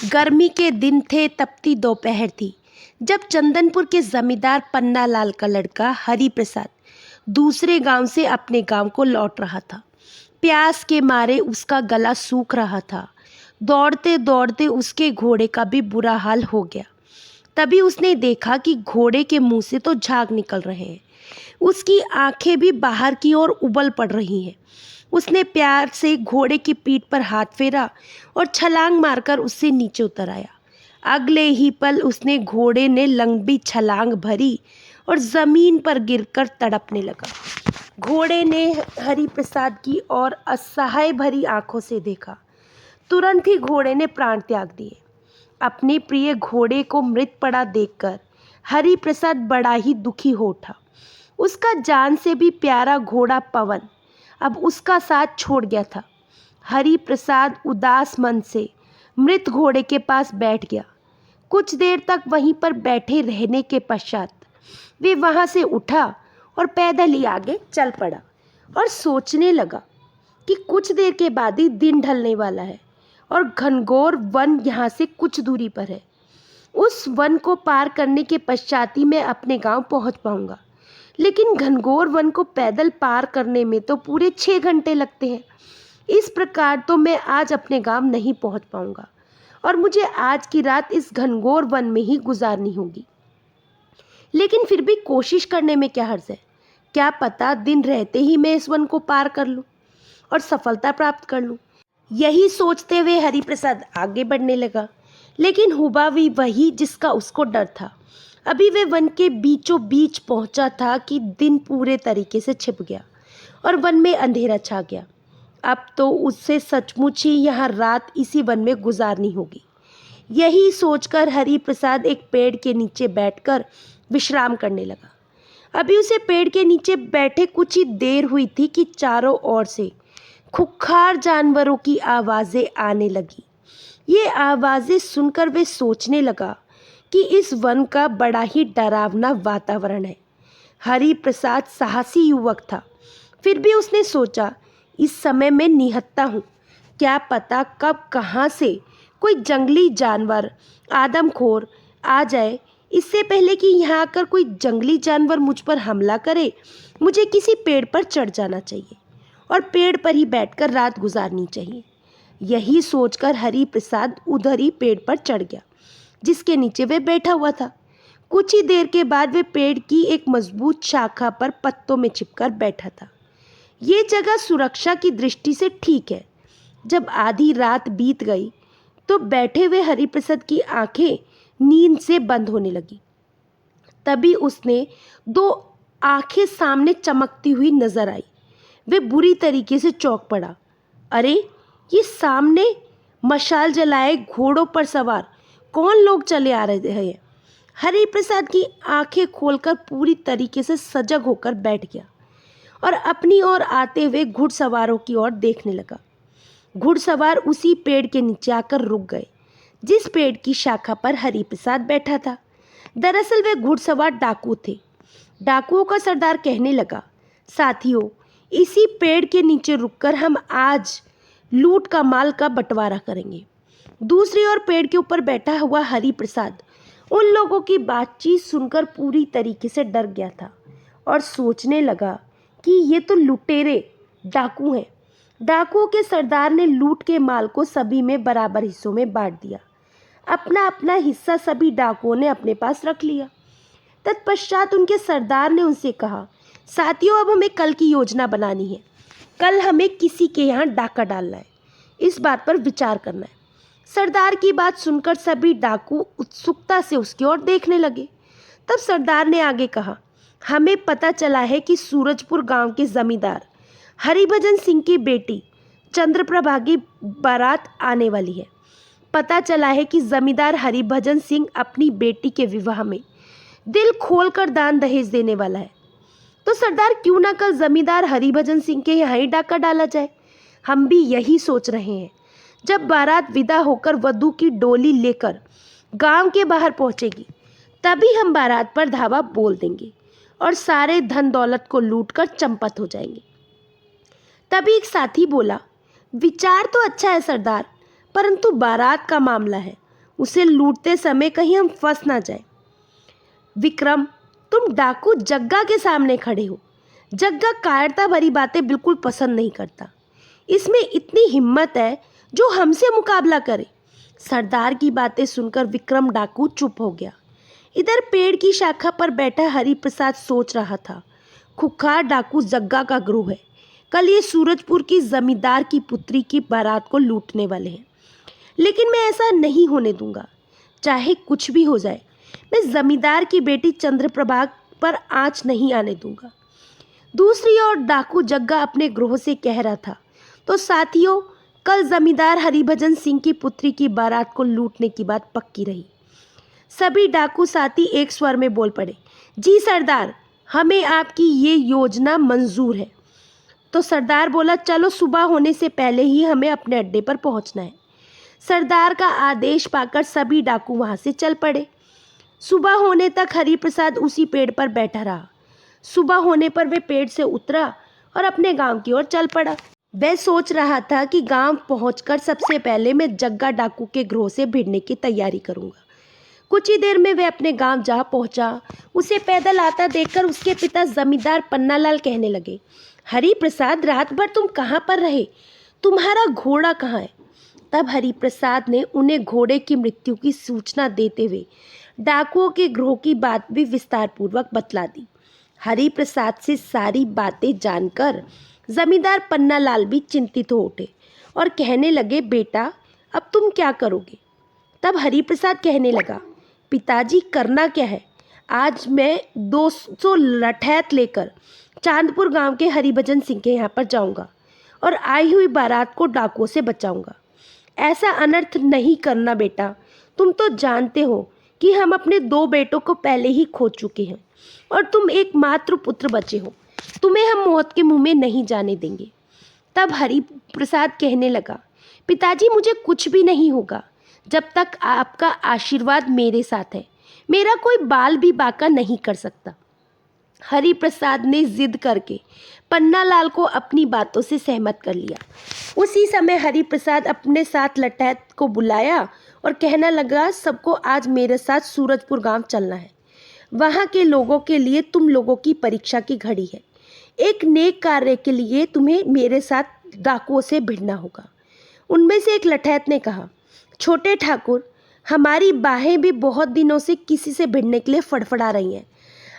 गर्मी के दिन थे, तपती दोपहर थी, जब चंदनपुर के जमींदार पन्नालाल का लड़का हरि प्रसाद दूसरे गांव से अपने गांव को लौट रहा था। प्यास के मारे उसका गला सूख रहा था। दौड़ते दौड़ते उसके घोड़े का भी बुरा हाल हो गया। तभी उसने देखा कि घोड़े के मुंह से तो झाग निकल रहे हैं, उसकी आंखें भी बाहर की ओर उबल पड़ रही हैं। उसने प्यार से घोड़े की पीठ पर हाथ फेरा और छलांग मारकर उससे नीचे उतर आया। अगले ही पल उसने घोड़े ने लंबी छलांग भरी और जमीन पर गिरकर तड़पने लगा। घोड़े ने हरि प्रसाद की ओर असहाय भरी आंखों से देखा। तुरंत ही घोड़े ने प्राण त्याग दिए। अपने प्रिय घोड़े को मृत पड़ा देखकर हरि प्रसाद बड़ा ही दुखी हो उठा। उसका जान से भी प्यारा घोड़ा पवन अब उसका साथ छोड़ गया था। हरि प्रसाद उदास मन से मृत घोड़े के पास बैठ गया। कुछ देर तक वहीं पर बैठे रहने के पश्चात वे वहां से उठा और पैदल ही आगे चल पड़ा और सोचने लगा कि कुछ देर के बाद ही दिन ढलने वाला है और घनघोर वन यहाँ से कुछ दूरी पर है। उस वन को पार करने के पश्चात ही मैं अपने गांव पहुंच पाऊंगा, लेकिन घनघोर वन को पैदल पार करने में तो पूरे 6 घंटे लगते हैं। इस प्रकार तो मैं आज अपने गांव नहीं पहुंच पाऊंगा और मुझे आज की रात इस घनघोर वन में ही गुजारनी होगी। लेकिन फिर भी कोशिश करने में क्या हर्ज है? क्या पता दिन रहते ही मैं इस वन को पार कर लूं और सफलता प्राप्त कर लूं। यही सोचते हुए हरिप्रसाद आगे बढ़ने लगा, लेकिन हुआ भी वही जिसका उसको डर था। अभी वे वन के बीचों बीच पहुंचा था कि दिन पूरे तरीके से छिप गया और वन में अंधेरा छा गया। अब तो उससे सचमुच ही यहाँ रात इसी वन में गुजारनी होगी। यही सोचकर हरि प्रसाद एक पेड़ के नीचे बैठकर विश्राम करने लगा। अभी उसे पेड़ के नीचे बैठे कुछ ही देर हुई थी कि चारों ओर से खुंखार जानवरों की आवाज़ें आने लगी। ये आवाज़ें सुनकर वे सोचने लगा कि इस वन का बड़ा ही डरावना वातावरण है। हरि प्रसाद साहसी युवक था, फिर भी उसने सोचा इस समय मैं निहत्था हूँ, क्या पता कब कहाँ से कोई जंगली जानवर आदमखोर आ जाए। इससे पहले कि यहाँ आकर कोई जंगली जानवर मुझ पर हमला करे, मुझे किसी पेड़ पर चढ़ जाना चाहिए और पेड़ पर ही बैठकर रात गुजारनी चाहिए। यही सोचकर हरि प्रसाद उधर ही पेड़ पर चढ़ गया जिसके नीचे वे बैठा हुआ था। कुछ ही देर के बाद वे पेड़ की एक मजबूत शाखा पर पत्तों में छिपकर बैठा था। ये जगह सुरक्षा की दृष्टि से ठीक है। जब आधी रात बीत गई तो बैठे हुए हरिप्रसाद की आंखें नींद से बंद होने लगी। तभी उसने 2 आंखें सामने चमकती हुई नजर आई। वे बुरी तरीके से चौंक पड़ा। अरे, ये सामने मशाल जलाए घोड़ों पर सवार कौन लोग चले आ रहे हैं? हरिप्रसाद की आंखें खोलकर पूरी तरीके से सजग होकर बैठ गया और अपनी ओर आते हुए घुड़सवारों की ओर देखने लगा। घुड़सवार उसी पेड़ के नीचे आकर रुक गए जिस पेड़ की शाखा पर हरिप्रसाद बैठा था। दरअसल वे घुड़सवार डाकू थे। डाकुओं का सरदार कहने लगा, साथियों, इसी पेड़ के नीचे रुककर हम आज लूट का माल का बंटवारा करेंगे। दूसरी ओर पेड़ के ऊपर बैठा हुआ हरिप्रसाद उन लोगों की बातचीत सुनकर पूरी तरीके से डर गया था और सोचने लगा कि ये तो लुटेरे डाकू हैं। डाकुओं के सरदार ने लूट के माल को सभी में बराबर हिस्सों में बांट दिया। अपना अपना हिस्सा सभी डाकुओं ने अपने पास रख लिया। तत्पश्चात उनके सरदार ने उनसे कहा, साथियों, अब हमें कल की योजना बनानी है। कल हमें किसी के यहाँ डाका डालना है, इस बात पर विचार करना है। सरदार की बात सुनकर सभी डाकू उत्सुकता से उसकी ओर देखने लगे। तब सरदार ने आगे कहा, हमें पता चला है कि सूरजपुर गांव के जमींदार हरिभजन सिंह की बेटी चंद्रप्रभा की बारात आने वाली है। पता चला है कि जमींदार हरिभजन सिंह अपनी बेटी के विवाह में दिल खोलकर दान दहेज देने वाला है। तो सरदार, क्यों ना कल जमींदार हरिभजन सिंह के यहाँ ही डाका डाला जाए? हम भी यही सोच रहे हैं। जब बारात विदा होकर वधू की डोली लेकर गांव के बाहर पहुंचेगी, तभी हम बारात पर धावा बोल देंगे और सारे धन दौलत को लूटकर चंपत हो जाएंगे। तभी एक साथी बोला, विचार तो अच्छा है सरदार, परंतु बारात का मामला है, उसे लूटते समय कहीं हम फंस ना जाए। विक्रम, तुम डाकू जग्गा के सामने खड़े हो। जग्गा कायरता भरी बातें बिल्कुल पसंद नहीं करता। इसमें इतनी हिम्मत है जो हमसे मुकाबला करे। सरदार की बातें सुनकर विक्रम डाकू चुप हो गया। इधर पेड़ की शाखा पर बैठा हरि प्रसाद सोच रहा था, खुखार डाकू जग्गा का ग्रोह है। कल ये सूरजपुर की जमींदार की पुत्री की बारात को लूटने वाले हैं, लेकिन मैं ऐसा नहीं होने दूंगा। चाहे कुछ भी हो जाए, मैं जमींदार की बेटी चंद्रप्रभा पर आंच नहीं आने दूंगा। दूसरी ओर डाकू जग्गा अपने ग्रोह से कह रहा था, तो साथियों, कल जमींदार हरिभजन सिंह की पुत्री की बारात को लूटने की बात पक्की रही। सभी डाकू साथी एक स्वर में बोल पड़े, जी सरदार, हमें आपकी ये योजना मंजूर है। तो सरदार बोला, चलो सुबह होने से पहले ही हमें अपने अड्डे पर पहुंचना है। सरदार का आदेश पाकर सभी डाकू वहां से चल पड़े। सुबह होने तक हरिप्रसाद उसी पेड़ पर बैठा रहा। सुबह होने पर वे पेड़ से उतरा और अपने गांव की ओर चल पड़ा। वह सोच रहा था कि गांव पहुंचकर सबसे पहले मैं जग्गा डाकू के ग्रोह से भिड़ने की तैयारी करूंगा। कुछ ही देर में वह अपने गांव जा पहुंचा। उसे पैदल आता देखकर उसके पिता जमींदार पन्नालाल कहने लगे, हरिप्रसाद, रात भर तुम कहाँ पर रहे? तुम्हारा घोड़ा कहाँ है? तब हरिप्रसाद ने उन्हें घोड़े की मृत्यु की सूचना देते हुए डाकुओं के ग्रोह की बात भी विस्तार पूर्वक बतला दी। हरिप्रसाद से सारी बातें जानकर जमींदार पन्नालाल भी चिंतित हो उठे और कहने लगे, बेटा, अब तुम क्या करोगे? तब हरिप्रसाद कहने लगा, पिताजी, करना क्या है? आज मैं 200 लठैत लेकर चांदपुर गांव के हरिभजन सिंह के यहाँ पर जाऊंगा और आई हुई बारात को डाकुओं से बचाऊंगा। ऐसा अनर्थ नहीं करना बेटा। तुम तो जानते हो कि हम अपने 2 बेटों को पहले ही खो चुके हैं और तुम एकमात्र पुत्र बचे हो। तुम्हें हम मौत के मुंह में नहीं जाने देंगे। तब हरिप्रसाद कहने लगा, पिताजी, मुझे कुछ भी नहीं होगा जब तक आपका आशीर्वाद मेरे साथ है। मेरा कोई बाल भी बांका नहीं कर सकता। हरिप्रसाद ने जिद करके पन्नालाल को अपनी बातों से सहमत कर लिया। उसी समय हरिप्रसाद अपने साथ लठैत को बुलाया और कहने लगा, सबको आज मेरे साथ सूरजपुर गांव चलना है। वहां के लोगों के लिए तुम लोगों की परीक्षा की घड़ी है। एक नेक कार्य के लिए तुम्हें मेरे साथ डाकुओं से भिड़ना होगा। उनमें से एक लठैत ने कहा, छोटे ठाकुर, हमारी बाहें भी बहुत दिनों से किसी से भिड़ने के लिए फड़फड़ा रही हैं।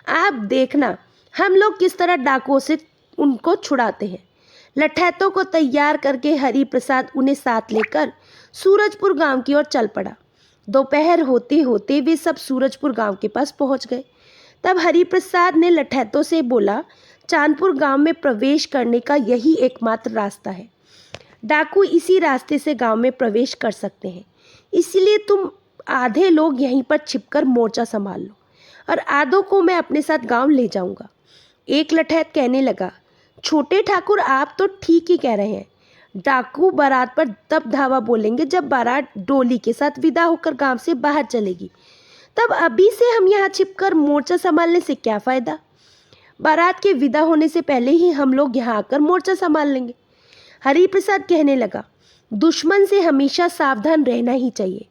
आप देखना हम लोग किस तरह डाकुओं से उनको छुड़ाते हैं। लठैतों को तैयार करके हरिप्रसाद उन्हें साथ लेकर सूरजपुर गांव की ओर चल पड़ा। दोपहर होते होते वे सब सूरजपुर गांव के पास पहुंच गए। तब हरिप्रसाद ने लठैतों से बोला, चांदपुर गांव में प्रवेश करने का यही एकमात्र रास्ता है। डाकू इसी रास्ते से गांव में प्रवेश कर सकते हैं, इसलिए तुम आधे लोग यहीं पर छिपकर मोर्चा संभाल लो और आधों को मैं अपने साथ गांव ले जाऊंगा। एक लठैत कहने लगा, छोटे ठाकुर, आप तो ठीक ही कह रहे हैं। डाकू बारात पर तब धावा बोलेंगे जब बारात डोली के साथ विदा होकर गांव से बाहर चलेगी। तब अभी से हम यहाँ छिपकर मोर्चा संभालने से क्या फ़ायदा? बारात के विदा होने से पहले ही हम लोग यहाँ आकर मोर्चा संभाल लेंगे। हरिप्रसाद कहने लगा, दुश्मन से हमेशा सावधान रहना ही चाहिए।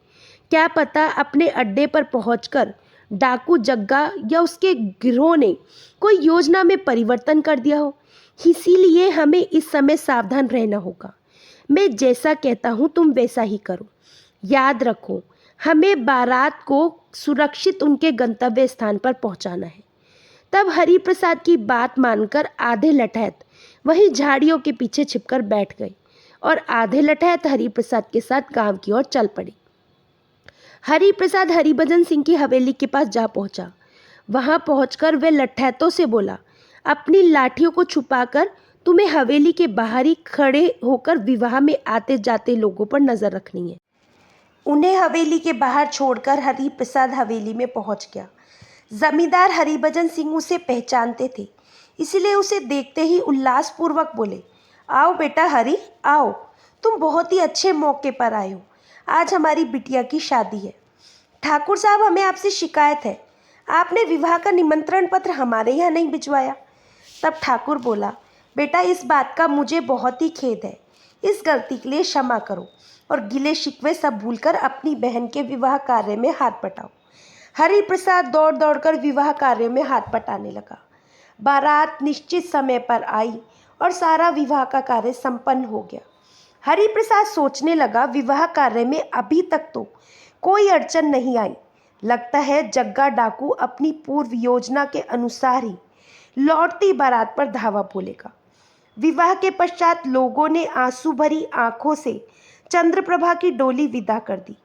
क्या पता अपने अड्डे पर पहुंचकर डाकू जग्गा या उसके गिरोह ने कोई योजना में परिवर्तन कर दिया हो। इसीलिए हमें इस समय सावधान रहना होगा। मैं जैसा कहता हूँ तुम वैसा ही करो। याद रखो, हमें बारात को सुरक्षित उनके गंतव्य स्थान पर पहुँचाना है। तब हरिप्रसाद की बात मानकर आधे लठैत वहीं झाड़ियों के पीछे छिपकर बैठ गए और आधे लठैत हरिप्रसाद के साथ गांव की ओर चल पड़े। हरिप्रसाद हरिभजन सिंह की हवेली के पास जा पहुंचा। वहां पहुंचकर वे लठैतों से बोला, अपनी लाठियों को छुपाकर तुम्हें हवेली के बाहर ही खड़े होकर विवाह में आते जाते लोगों पर नजर रखनी है। उन्हें हवेली के बाहर छोड़कर हरिप्रसाद हवेली में पहुंच गया। जमींदार हरिभजन सिंह उसे पहचानते थे, इसलिए उसे देखते ही उल्लासपूर्वक बोले, आओ बेटा हरि, आओ, तुम बहुत ही अच्छे मौके पर आए हो। आज हमारी बिटिया की शादी है। ठाकुर साहब, हमें आपसे शिकायत है, आपने विवाह का निमंत्रण पत्र हमारे यहाँ नहीं भिजवाया। तब ठाकुर बोला, बेटा, इस बात का मुझे बहुत ही खेद है। इस गलती के लिए क्षमा करो और गिले शिकवे सब भूलकर अपनी बहन के विवाह कार्य में हाथ बटाओ। हरि प्रसाद दौड़ दौड़कर विवाह कार्य में हाथ बटाने लगा। बारात निश्चित समय पर आई और सारा विवाह का कार्य संपन्न हो गया। हरि प्रसाद सोचने लगा, विवाह कार्य में अभी तक तो कोई अड़चन नहीं आई। लगता है जग्गा डाकू अपनी पूर्व योजना के अनुसार ही लौटती बारात पर धावा बोलेगा। विवाह के पश्चात लोगों ने आंसू भरी आंखों से चंद्रप्रभा की डोली विदा कर दी।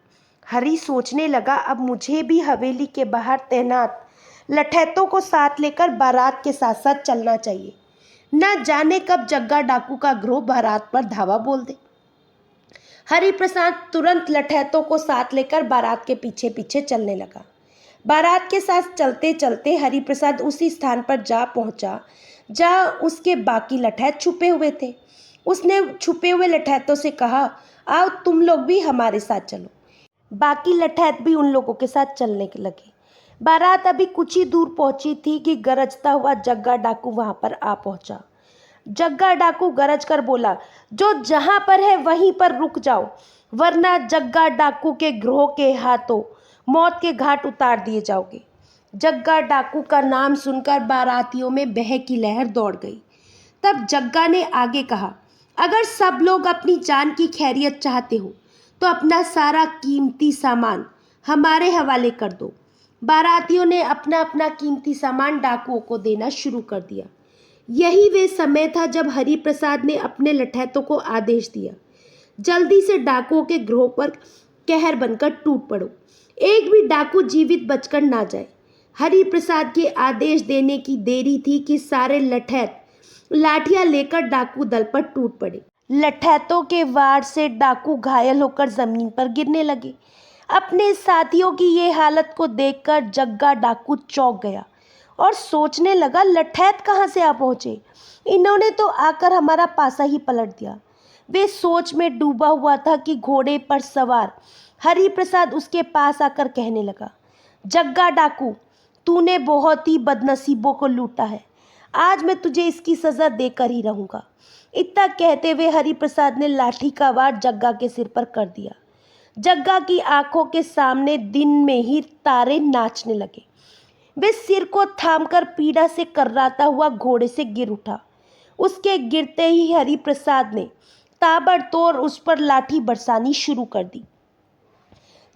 हरि सोचने लगा, अब मुझे भी हवेली के बाहर तैनात लठैतों को साथ लेकर बारात के साथ साथ चलना चाहिए। न जाने कब जग्गा डाकू का ग्रोह बारात पर धावा बोल दे। हरि प्रसाद तुरंत लठैतों को साथ लेकर बारात के पीछे पीछे चलने लगा। बारात के साथ चलते चलते हरि प्रसाद उसी स्थान पर जा पहुंचा जहाँ उसके बाकी लठैत छुपे हुए थे। उसने छुपे हुए लठैतों से कहा, आओ तुम लोग भी हमारे साथ चलो। बाकी लठैत भी उन लोगों के साथ चलने लगे। बारात अभी कुछ ही दूर पहुंची थी कि गरजता हुआ जग्गा डाकू वहां पर आ पहुंचा। जग्गा डाकू गरज कर बोला, जो जहां पर है वहीं पर रुक जाओ, वरना जग्गा डाकू के ग्रोह के हाथों मौत के घाट उतार दिए जाओगे। जग्गा डाकू का नाम सुनकर बारातियों में बह की लहर दौड़ गई। तब जग्गा ने आगे कहा, अगर सब लोग अपनी जान की खैरियत चाहते हो तो अपना सारा कीमती सामान हमारे हवाले कर दो। बारातियों ने अपना अपना कीमती सामान डाकुओं को देना शुरू कर दिया। यही वे समय था जब हरि प्रसाद ने अपने लठैतों को आदेश दिया, जल्दी से डाकुओं के ग्रोह पर कहर बनकर टूट पड़ो, एक भी डाकू जीवित बचकर ना जाए। हरि प्रसाद के आदेश देने की देरी थी कि सारे लठैत लाठियां लेकर डाकू दल पर टूट पड़े। लठैतों के वार से डाकू घायल होकर जमीन पर गिरने लगे। अपने साथियों की ये हालत को देखकर जग्गा डाकू चौंक गया और सोचने लगा, लठैत कहाँ से आ पहुँचे, इन्होंने तो आकर हमारा पासा ही पलट दिया। वे सोच में डूबा हुआ था कि घोड़े पर सवार हरि प्रसाद उसके पास आकर कहने लगा, जग्गा डाकू, तूने बहुत ही बदनसीबों को लूटा है, आज मैं तुझे इसकी सज़ा देकर ही रहूँगा। इतना कहते हुए हरि प्रसाद ने लाठी का वार जग्गा के सिर पर कर दिया। जग्गा की आंखों के सामने दिन में ही तारे नाचने लगे। वे सिर को थामकर पीड़ा से कर्राता हुआ घोड़े से गिर उठा। उसके गिरते ही हरि प्रसाद ने ताबड़तोड़ उस पर लाठी बरसानी शुरू कर दी।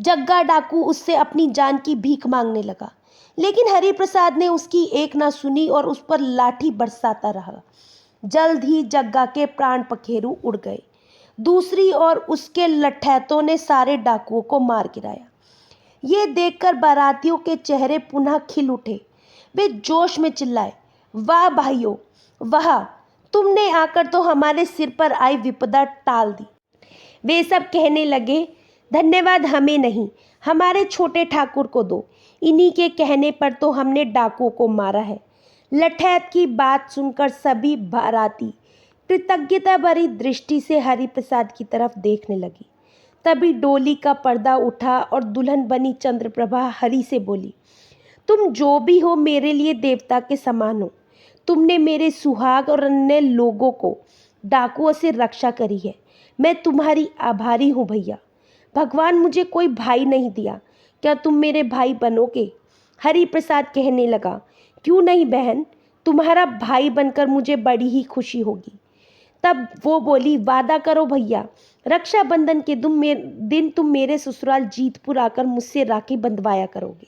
जग्गा डाकू उससे अपनी जान की भीख मांगने लगा, लेकिन हरि प्रसाद ने उसकी एक ना सुनी और उस पर लाठी बरसाता रहा। जल्द ही जग्गा के प्राण पखेरु उड़ गए। दूसरी ओर उसके लठैतों ने सारे डाकुओं को मार गिराया। ये देखकर बारातियों के चेहरे पुनः खिल उठे। वे जोश में चिल्लाए, वाह भाइयों वाह, तुमने आकर तो हमारे सिर पर आई विपदा टाल दी। वे सब कहने लगे, धन्यवाद हमें नहीं, हमारे छोटे ठाकुर को दो, इन्हीं के कहने पर तो हमने डाकुओं को मारा है। लठैत की बात सुनकर सभी बाराती कृतज्ञता भरी दृष्टि से हरि प्रसाद की तरफ देखने लगी। तभी डोली का पर्दा उठा और दुल्हन बनी चंद्रप्रभा हरि से बोली, तुम जो भी हो मेरे लिए देवता के समान हो। तुमने मेरे सुहाग और अन्य लोगों को डाकुओं से रक्षा करी है। मैं तुम्हारी आभारी हूँ भैया। भगवान मुझे कोई भाई नहीं दिया, क्या तुम मेरे भाई बनोगे? हरि प्रसाद कहने लगा, क्यों नहीं बहन, तुम्हारा भाई बनकर मुझे बड़ी ही खुशी होगी। तब वो बोली, वादा करो भैया, रक्षाबंधन के दिन तुम मेरे ससुराल जीतपुर आकर मुझसे राखी बंधवाया करोगे।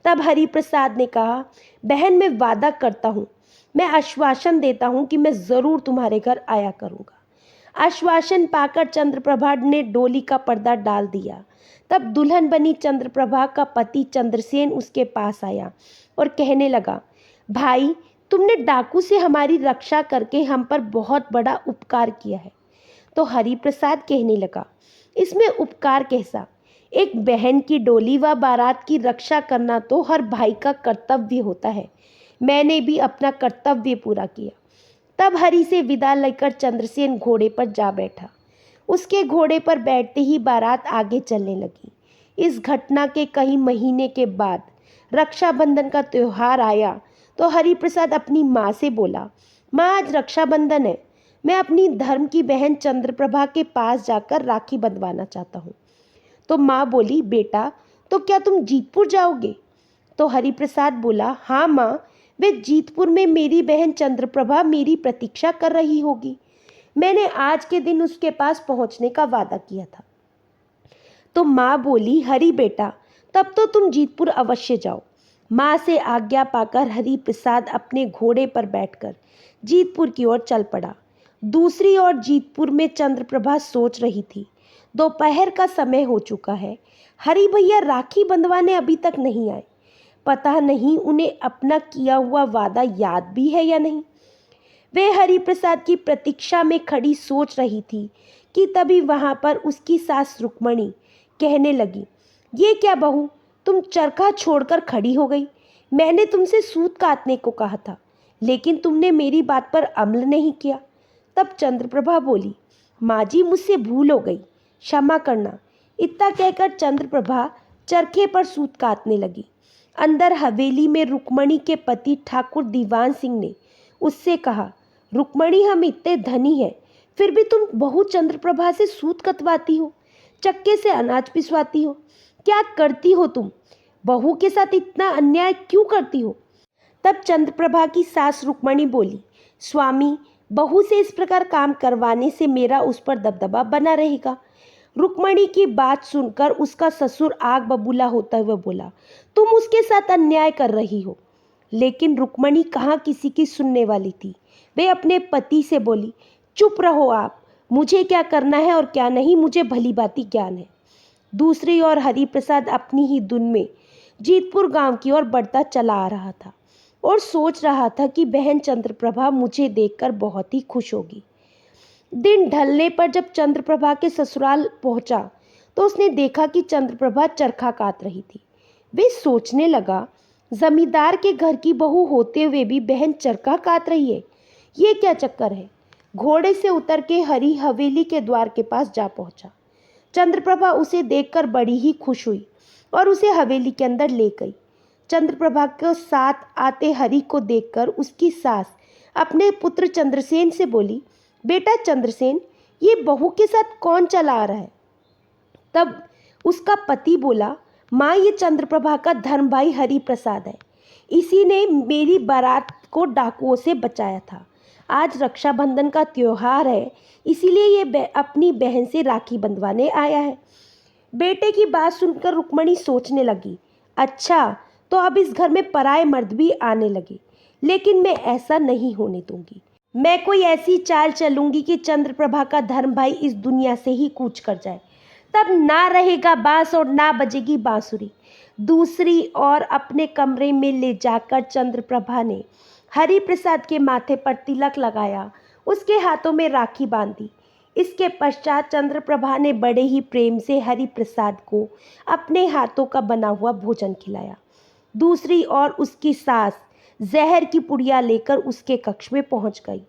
तब हरि प्रसाद ने कहा, बहन मैं वादा करता हूँ, मैं आश्वासन देता हूँ कि मैं ज़रूर तुम्हारे घर आया करूँगा। आश्वासन पाकर चंद्रप्रभा ने डोली का पर्दा डाल दिया। तब दुल्हन बनी चंद्रप्रभा का पति चंद्रसेन उसके पास आया और कहने लगा, भाई तुमने डाकू से हमारी रक्षा करके हम पर बहुत बड़ा उपकार किया है। तो हरि प्रसाद कहने लगा, इसमें उपकार कैसा, एक बहन की डोली व बारात की रक्षा करना तो हर भाई का कर्तव्य होता है। मैंने भी अपना कर्तव्य पूरा किया। तब हरि से विदा लेकर चंद्रसेन घोड़े पर जा बैठा। उसके घोड़े पर बैठते ही बारात आगे चलने लगी। इस घटना के कई महीने के बाद रक्षाबंधन का त्यौहार आया तो हरि प्रसाद अपनी माँ से बोला, माँ आज रक्षाबंधन है, मैं अपनी धर्म की बहन चंद्रप्रभा के पास जाकर राखी बंधवाना चाहता हूँ। तो माँ बोली, बेटा तो क्या तुम जीतपुर जाओगे? तो हरिप्रसाद बोला, हाँ माँ, वे जीतपुर में मेरी बहन चंद्रप्रभा मेरी प्रतीक्षा कर रही होगी। मैंने आज के दिन उसके पास पहुँचने का वादा किया था। तो माँ बोली, हरि बेटा, तब तो तुम जीतपुर अवश्य जाओ। माँ से आज्ञा पाकर हरिप्रसाद अपने घोड़े पर बैठकर जीतपुर की ओर चल पड़ा। दूसरी ओर जीतपुर में चंद्रप्रभा सोच रही थी, दोपहर का समय हो चुका है, हरि भैया राखी बंधवाने अभी तक नहीं आए। पता नहीं उन्हें अपना किया हुआ वादा याद भी है या नहीं। वे हरिप्रसाद की प्रतीक्षा में खड़ी सोच रही थी कि तभी वहां पर उसकी सास रुक्मणी कहने लगी, ये क्या बहू, तुम चरखा छोड़कर खड़ी हो गई। मैंने तुमसे सूत काटने को कहा था, लेकिन तुमने मेरी बात पर अमल नहीं किया। तब चंद्रप्रभा बोली, माँ जी मुझसे भूल हो गई, क्षमा करना। इतना कहकर चंद्रप्रभा चरखे पर सूत काटने लगी। अंदर हवेली में रुक्मणी के पति ठाकुर दीवान सिंह ने उससे कहा, रुक्मणी, हम इतने धनी हैं, फिर भी तुम बहू चंद्रप्रभा से सूत कतवाती हो, चक्के से अनाज पिसवाती हो। क्या करती हो तुम? बहू के साथ इतना अन्याय क्यों करती हो? तब चंद्रप्रभा की सास रुक्मणी बोली, स्वामी, बहू से इस प्रकार काम करवाने से मेरा उस पर दबदबा बना रहेगा। रुक्मणी की बात सुनकर उसका ससुर आग बबूला होता हुआ बोला, तुम उसके साथ अन्याय कर रही हो। लेकिन रुक्मणी कहाँ किसी की सुनने वाली थी। वे अपने पति से बोली, चुप रहो आप, मुझे क्या करना है और क्या नहीं मुझे भली भांति ज्ञान है। दूसरी ओर हरिप्रसाद अपनी ही धुन में जीतपुर गांव की ओर बढ़ता चला आ रहा था और सोच रहा था कि बहन चंद्रप्रभा मुझे देखकर बहुत ही खुश होगी। दिन ढलने पर जब चंद्रप्रभा के ससुराल पहुंचा तो उसने देखा कि चंद्रप्रभा चरखा काट रही थी। वे सोचने लगा, जमींदार के घर की बहू होते हुए भी बहन चरखा काट रही है, ये क्या चक्कर है। घोड़े से उतर के हरी हवेली के द्वार के पास जा पहुंचा। चंद्रप्रभा उसे देखकर बड़ी ही खुश हुई और उसे हवेली के अंदर ले गई। चंद्रप्रभा के साथ आते हरि को देखकर उसकी सास अपने पुत्र चंद्रसेन से बोली, बेटा चंद्रसेन, ये बहू के साथ कौन चला आ रहा है? तब उसका पति बोला, माँ, ये चंद्रप्रभा का धर्म भाई हरिप्रसाद है, इसी ने मेरी बारात को डाकुओं से बचाया था। आज रक्षाबंधन का त्योहार है, इसीलिए ये अपनी बहन से राखी बंधवाने आया है। बेटे की बात सुनकर रुक्मणी सोचने लगी, अच्छा तो अब इस घर में पराये मर्द भी आने लगे, लेकिन मैं ऐसा नहीं होने दूंगी। मैं कोई ऐसी चाल चलूंगी कि चंद्रप्रभा का धर्म भाई इस दुनिया से ही कूच कर जाए, तब ना रहेगा बांस और ना बजेगी बांसुरी। दूसरी ओर अपने कमरे में ले जाकर चंद्रप्रभा ने हरिप्रसाद के माथे पर तिलक लगाया, उसके हाथों में राखी बांधी। इसके पश्चात चंद्रप्रभा ने बड़े ही प्रेम से हरिप्रसाद को अपने हाथों का बना हुआ भोजन खिलाया। दूसरी ओर उसकी सास जहर की पुड़िया लेकर उसके कक्ष में पहुंच गई,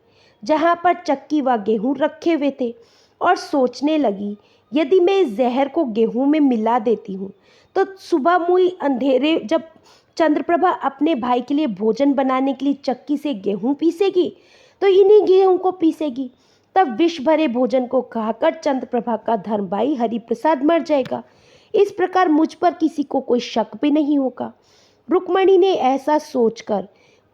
जहां पर चक्की व गेहूं रखे हुए थे, और सोचने लगी, यदि मैं इस जहर को गेहूं में मिला देती हूँ तो सुबह मुई अंधेरे जब चंद्रप्रभा अपने भाई के लिए भोजन बनाने के लिए चक्की से गेहूं पीसेगी तो इन्हीं गेहूं को पीसेगी। तब विष भरे भोजन को खाकर चंद्रप्रभा का धर्म भाई हरिप्रसाद मर जाएगा। इस प्रकार मुझ पर किसी को कोई शक भी नहीं होगा। रुक्मणी ने ऐसा सोचकर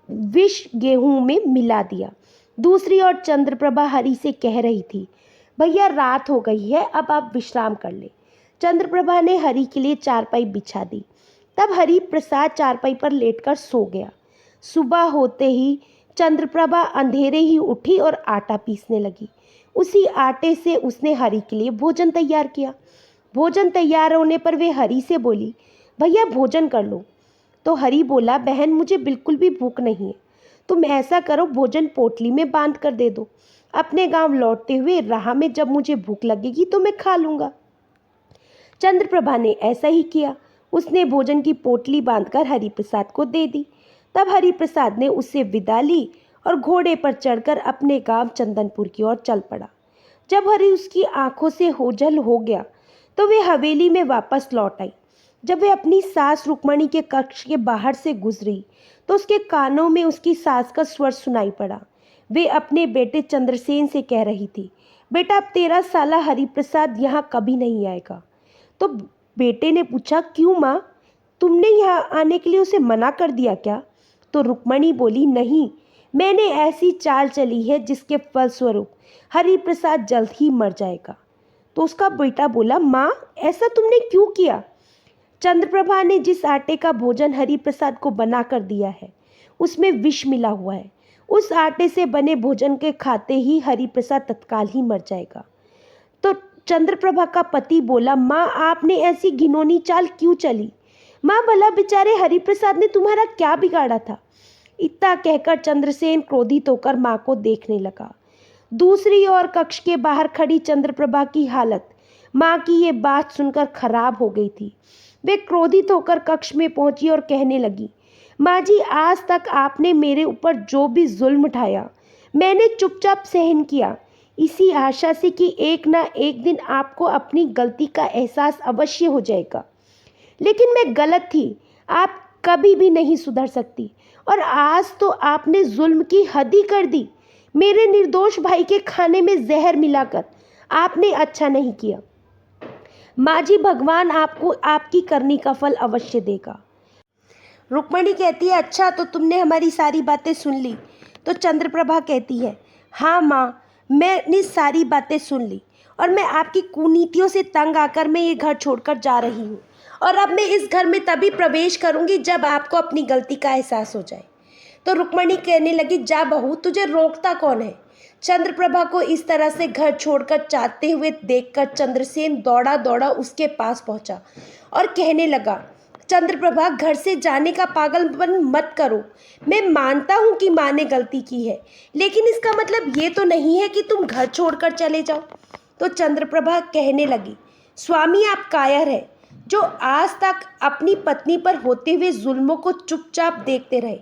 विष गेहूं में मिला दिया। दूसरी ओर चंद्रप्रभा हरि से कह रही थी, भैया रात हो गई है, अब आप विश्राम कर ले। चंद्रप्रभा ने हरि के लिए चारपाई बिछा दी। तब हरिप्रसाद चारपाई पर लेटकर सो गया। सुबह होते ही चंद्रप्रभा अंधेरे ही उठी और आटा पीसने लगी। उसी आटे से उसने हरि के लिए भोजन तैयार किया। भोजन तैयार होने पर वे हरि से बोली, भैया भोजन कर लो। तो हरि बोला, बहन मुझे बिल्कुल भी भूख नहीं है, तुम ऐसा करो भोजन पोटली में बांध कर दे दो। अपने गांव लौटते हुए राह में जब मुझे भूख लगेगी तो मैं खा लूँगा। चंद्रप्रभा ने ऐसा ही किया। उसने भोजन की पोटली बांधकर हरिप्रसाद को दे दी। तब हरिप्रसाद ने उससे विदा ली और घोड़े पर चढ़कर अपने गांव चंदनपुर की ओर चल पड़ा। जब हरि उसकी आंखों से ओझल हो गया तो वे हवेली में वापस लौट आई। जब वे अपनी सास रुक्मणी के कक्ष के बाहर से गुजरी तो उसके कानों में उसकी सास का स्वर सुनाई पड़ा। वे अपने बेटे चंद्रसेन से कह रही थी, बेटा अब तेरा साला हरिप्रसाद यहाँ कभी नहीं आएगा। तो बेटे ने पूछा, क्यों माँ, तुमने यहाँ आने के लिए उसे मना कर दिया क्या? तो रुक्मणी बोली, नहीं, मैंने ऐसी चाल चली है जिसके फलस्वरूप हरिप्रसाद जल्द ही मर जाएगा। तो उसका बेटा बोला, माँ ऐसा तुमने क्यों किया? चंद्रप्रभा ने जिस आटे का भोजन हरिप्रसाद को बना कर दिया है उसमें विष मिला हुआ है। उस आटे से बने भोजन के खाते ही हरिप्रसाद तत्काल ही मर जाएगा। तो चंद्रप्रभा का पति बोला, माँ आपने ऐसी घिनौनी चाल क्यों चली? माँ भला बेचारे हरिप्रसाद ने तुम्हारा क्या बिगाड़ा था? इतना कहकर चंद्रसेन क्रोधित होकर माँ को देखने लगा। दूसरी ओर कक्ष के बाहर खड़ी चंद्रप्रभा की हालत माँ की ये बात सुनकर खराब हो गई थी। वे क्रोधित होकर कक्ष में पहुंची और कहने लगी, माँ जी आज तक आपने मेरे ऊपर जो भी जुल्म उठाया मैंने चुपचाप सहन किया, इसी आशा से कि एक ना एक दिन आपको अपनी गलती का एहसास अवश्य हो जाएगा। लेकिन मैं गलत थी, आप कभी भी नहीं सुधर सकती और आज तो आपने जुल्म की हद ही कर दी। मेरे निर्दोष भाई के खाने में जहर मिलाकर आपने अच्छा नहीं किया। माँ जी भगवान आपको आपकी करनी का फल अवश्य देगा। रुक्मणी कहती है, अच्छा तो तुमने हमारी सारी बातें सुन ली? तो चंद्रप्रभा कहती है, हाँ माँ, मैंने सारी बातें सुन ली और मैं आपकी कुनीतियों से तंग आकर मैं ये घर छोड़कर जा रही हूँ और अब मैं इस घर में तभी प्रवेश करूँगी जब आपको अपनी गलती का एहसास हो जाए। तो रुक्मणी कहने लगी, जा बहू, तुझे रोकता कौन है? चंद्रप्रभा को इस तरह से घर छोड़कर जाते हुए देखकर चंद्रसेन दौड़ा दौड़ा उसके पास पहुंचा और कहने लगा, चंद्रप्रभा घर से जाने का पागलपन मत करो। मैं मानता हूँ कि माँ ने गलती की है, लेकिन इसका मतलब ये तो नहीं है कि तुम घर छोड़कर चले जाओ। तो चंद्रप्रभा कहने लगी, स्वामी आप कायर है जो आज तक अपनी पत्नी पर होते हुए जुल्मों को चुपचाप देखते रहे।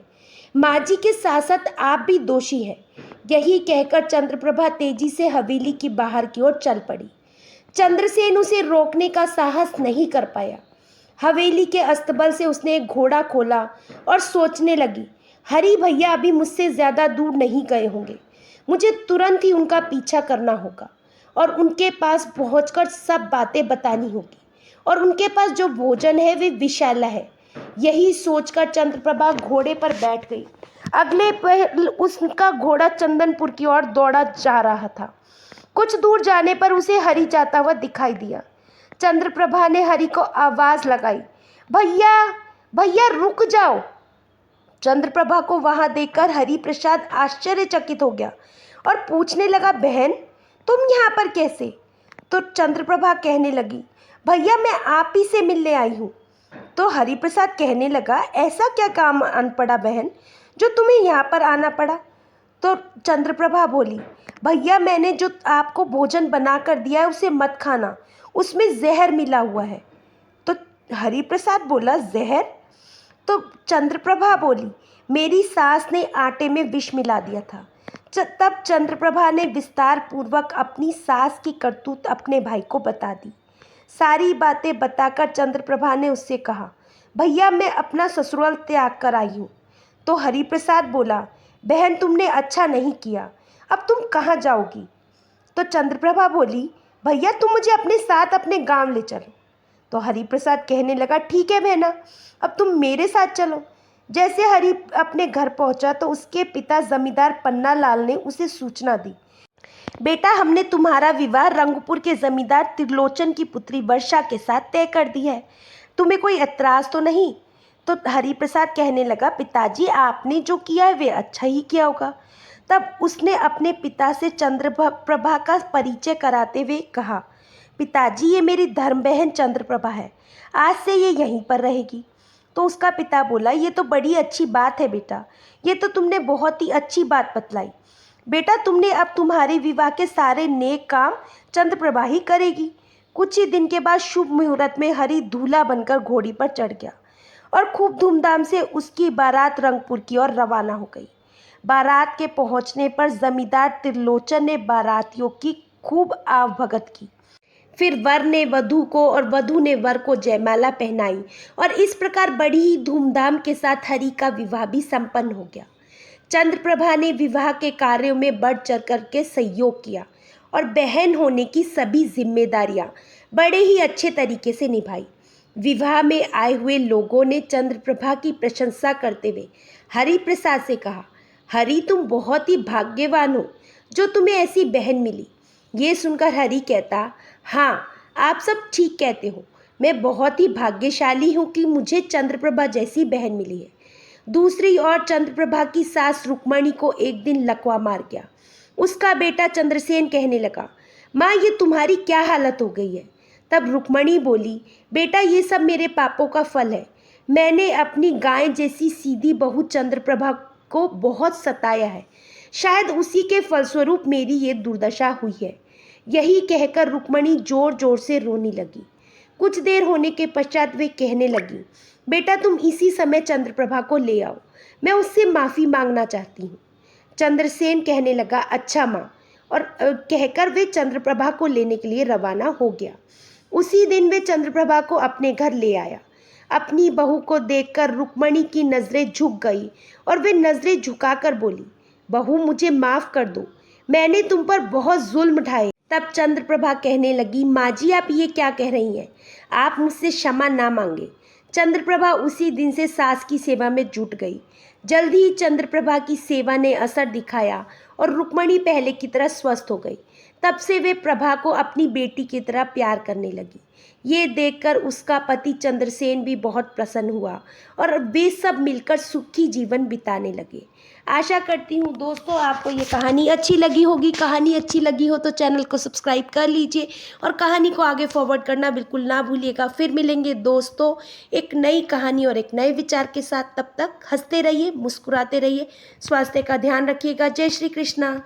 माँ जी के साथ साथ आप भी दोषी हैं। यही कहकर चंद्रप्रभा तेजी से हवेली की बाहर की ओर चल पड़ी। चंद्रसेन उसे रोकने का साहस नहीं कर पाया। हवेली के अस्तबल से उसने एक घोड़ा खोला और सोचने लगी, हरी भैया अभी मुझसे ज़्यादा दूर नहीं गए होंगे, मुझे तुरंत ही उनका पीछा करना होगा और उनके पास पहुंचकर सब बातें बतानी होगी और उनके पास जो भोजन है वे विषैला है। यही सोचकर चंद्रप्रभा घोड़े पर बैठ गई। अगले पल उसका घोड़ा चंदनपुर की ओर दौड़ा जा रहा था। कुछ दूर जाने पर उसे हरि जाता हुआ दिखाई दिया। चंद्रप्रभा ने हरि को आवाज लगाई, भैया भैया रुक जाओ। चंद्रप्रभा को वहां देखकर हरिप्रसाद आश्चर्यचकित हो गया और पूछने लगा, बहन तुम यहाँ पर कैसे? तो चंद्रप्रभा कहने लगी, भैया मैं आप ही से मिलने आई हूँ। तो हरिप्रसाद कहने लगा, ऐसा क्या काम आन पड़ा बहन जो तुम्हें यहाँ पर आना पड़ा? तो चंद्रप्रभा बोली, भैया मैंने जो आपको भोजन बना कर दिया है उसे मत खाना, उसमें जहर मिला हुआ है। तो हरिप्रसाद बोला, जहर? तो चंद्रप्रभा बोली, मेरी सास ने आटे में विष मिला दिया था। तब चंद्रप्रभा ने विस्तार पूर्वक अपनी सास की करतूत अपने भाई को बता दी। सारी बातें बताकर चंद्रप्रभा ने उससे कहा, भैया मैं अपना ससुराल त्याग कर आई हूँ। तो हरिप्रसाद बोला, बहन तुमने अच्छा नहीं किया, अब तुम कहाँ जाओगी? तो चंद्रप्रभा बोली, भैया तुम मुझे अपने साथ अपने गांव ले चलो। तो हरिप्रसाद कहने लगा, ठीक है बहना, अब तुम मेरे साथ चलो। जैसे हरि अपने घर पहुंचा तो उसके पिता जमींदार पन्नालाल ने उसे सूचना दी, बेटा हमने तुम्हारा विवाह रंगपुर के जमींदार त्रिलोचन की पुत्री वर्षा के साथ तय कर दिया है, तुम्हें कोई एतराज़ तो नहीं? तो हरिप्रसाद कहने लगा, पिताजी आपने जो किया है वे अच्छा ही किया होगा। तब उसने अपने पिता से चंद्रप्रभा का परिचय कराते हुए कहा, पिताजी ये मेरी धर्म बहन चंद्रप्रभा है, आज से ये यहीं पर रहेगी। तो उसका पिता बोला, ये तो बड़ी अच्छी बात है बेटा, ये तो तुमने बहुत ही अच्छी बात बतलाई। बेटा तुमने अब तुम्हारे विवाह के सारे नेक काम चंद्रप्रभा ही करेगी। कुछ ही दिन के बाद शुभ मुहूर्त में हरि दूल्हा बनकर घोड़ी पर चढ़ गया और खूब धूमधाम से उसकी बारात रंगपुर की ओर रवाना हो गई। बारात के पहुंचने पर जमींदार त्रिलोचन ने बारातियों की खूब आवभगत की। फिर वर ने वधू को और वधू ने वर को जयमाला पहनाई और इस प्रकार बड़ी ही धूमधाम के साथ हरि का विवाह भी संपन्न हो गया। चंद्रप्रभा ने विवाह के कार्यों में बढ़ चढ़ करके सहयोग किया और बहन होने की सभी जिम्मेदारियां बड़े ही अच्छे तरीके से निभाई। विवाह में आए हुए लोगों ने चंद्रप्रभा की प्रशंसा करते हुए हरिप्रसाद से कहा, हरि तुम बहुत ही भाग्यवान हो जो तुम्हें ऐसी बहन मिली। ये सुनकर हरि कहता, हाँ आप सब ठीक कहते हो, मैं बहुत ही भाग्यशाली हूँ कि मुझे चंद्रप्रभा जैसी बहन मिली है। दूसरी ओर चंद्रप्रभा की सास रुक्मणी को एक दिन लकवा मार गया। उसका बेटा चंद्रसेन कहने लगा, माँ ये तुम्हारी क्या हालत हो गई है। तब रुक्मणी बोली, बेटा ये सब मेरे पापों का फल है। मैंने अपनी गाय जैसी सीधी बहू चंद्रप्रभा को बहुत सताया है, शायद उसी के फलस्वरूप मेरी ये दुर्दशा हुई है। यही कहकर रुक्मणी जोर जोर से रोने लगी। कुछ देर होने के पश्चात वे कहने लगी, बेटा तुम इसी समय चंद्रप्रभा को ले आओ, मैं उससे माफ़ी मांगना चाहती हूँ। चंद्रसेन कहने लगा, अच्छा माँ, और कहकर वे चंद्रप्रभा को लेने के लिए रवाना हो गया। उसी दिन वे चंद्रप्रभा को अपने घर ले आया। अपनी बहू को देखकर रुक्मणी की नज़रें झुक गई और वे नज़रें झुकाकर बोली, बहू मुझे माफ़ कर दो, मैंने तुम पर बहुत जुल्म ढाए। तब चंद्रप्रभा कहने लगी, माँ जी आप ये क्या कह रही हैं, आप मुझसे क्षमा ना मांगे। चंद्रप्रभा उसी दिन से सास की सेवा में जुट गई। जल्दी ही चंद्रप्रभा की सेवा ने असर दिखाया और रुक्मणी पहले की तरह स्वस्थ हो गई। तब से वे प्रभा को अपनी बेटी की तरह प्यार करने लगी। ये देखकर उसका पति चंद्रसेन भी बहुत प्रसन्न हुआ और वे सब मिलकर सुखी जीवन बिताने लगे। आशा करती हूँ दोस्तों आपको ये कहानी अच्छी लगी होगी। कहानी अच्छी लगी हो तो चैनल को सब्सक्राइब कर लीजिए और कहानी को आगे फॉरवर्ड करना बिल्कुल ना भूलिएगा। फिर मिलेंगे दोस्तों एक नई कहानी और एक नए विचार के साथ। तब तक हंसते रहिए, मुस्कुराते रहिए, स्वास्थ्य का ध्यान रखिएगा। जय श्री कृष्णा।